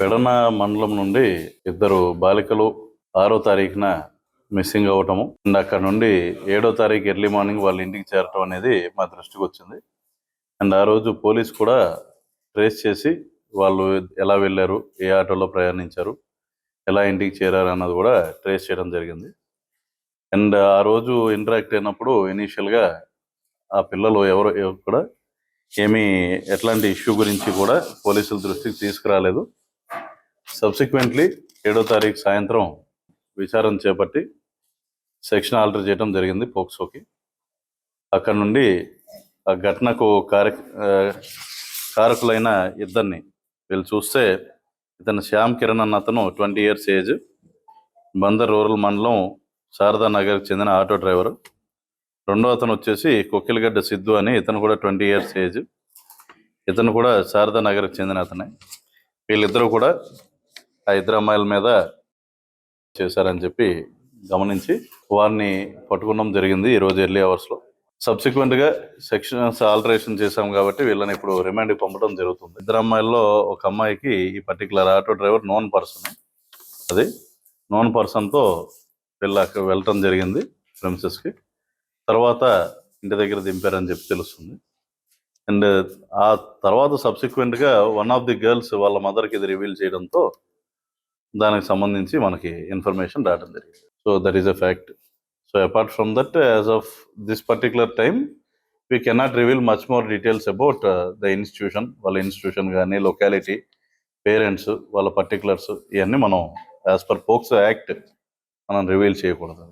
పెడన మండలం నుండి ఇద్దరు బాలికలు 6వ తారీఖున మిస్సింగ్ అవ్వటము అండ్ అక్కడ నుండి 7వ తారీఖు ఎర్లీ మార్నింగ్ వాళ్ళ ఇంటికి చేరటం అనేది మా దృష్టికి వచ్చింది. అండ్ ఆ రోజు పోలీస్ కూడా ట్రేస్ చేసి వాళ్ళు ఎలా వెళ్ళారు, ఏ ఆటోలో ప్రయాణించారు, ఎలా ఇంటికి చేరారు అన్నది కూడా ట్రేస్ చేయడం జరిగింది. అండ్ ఆ రోజు ఇంటరాక్ట్ అయినప్పుడు ఇనీషియల్గా ఆ పిల్లలు ఎవరు కూడా ఎట్లాంటి ఇష్యూ గురించి కూడా పోలీసుల దృష్టికి తీసుకురాలేదు. సబ్సిక్వెంట్లీ 7వ తారీఖు సాయంత్రం విచారణ చేపట్టి సెక్షన్ ఆల్టర్ చేయడం జరిగింది పోక్సోకి. అక్కడ నుండి ఆ ఘటనకు కారకులైన ఇద్దరిని వీళ్ళు చూస్తే, ఇతను శ్యామ్ కిరణ్ అన్న అతను 20 years ఏజ్, బందర్ రూరల్ మండలం శారదా నగర్కి చెందిన ఆటో డ్రైవరు. రెండో అతను వచ్చేసి కొక్కిలగడ్డ సిద్ధు అని, ఇతను కూడా 20 years ఏజ్, ఇతను కూడా శారదా నగర్కి చెందిన అతనే. వీళ్ళిద్దరూ కూడా ఆ ఇద్దరు అమ్మాయిల మీద చేశారని చెప్పి గమనించి వారిని పట్టుకోవడం జరిగింది ఈరోజు ఎర్లీ అవర్స్లో. సబ్సిక్వెంట్గా సెక్షన్స్ ఆల్టరేషన్ చేశాం కాబట్టి వీళ్ళని ఇప్పుడు రిమాండ్కి పంపడం జరుగుతుంది. ఇద్దరు అమ్మాయిల్లో ఒక అమ్మాయికి ఈ particular auto driver known person, అది నోన్ పర్సన్తో వీళ్ళకి వెళ్ళటం జరిగింది ప్రెమిసెస్కి. తర్వాత ఇంటి దగ్గర దింపారని చెప్పి తెలుస్తుంది. అండ్ ఆ తర్వాత సబ్సిక్వెంట్గా వన్ ఆఫ్ ది గర్ల్స్ వాళ్ళ మదర్కి ఇది రివీల్ చేయడంతో దానికి సంబంధించి మనకి ఇన్ఫర్మేషన్ రావడం జరిగింది. So that is a fact. So apart from that, as of this particular time we cannot reveal much more details about the institution, వాళ్ళ ఇన్స్టిట్యూషన్ కానీ, లొకాలిటీ, పేరెంట్స్, వాళ్ళ పర్టికులర్స్, ఇవన్నీ మనం యాజ్ పర్ పోక్సో యాక్ట్ మనం reveal చేయకూడదు.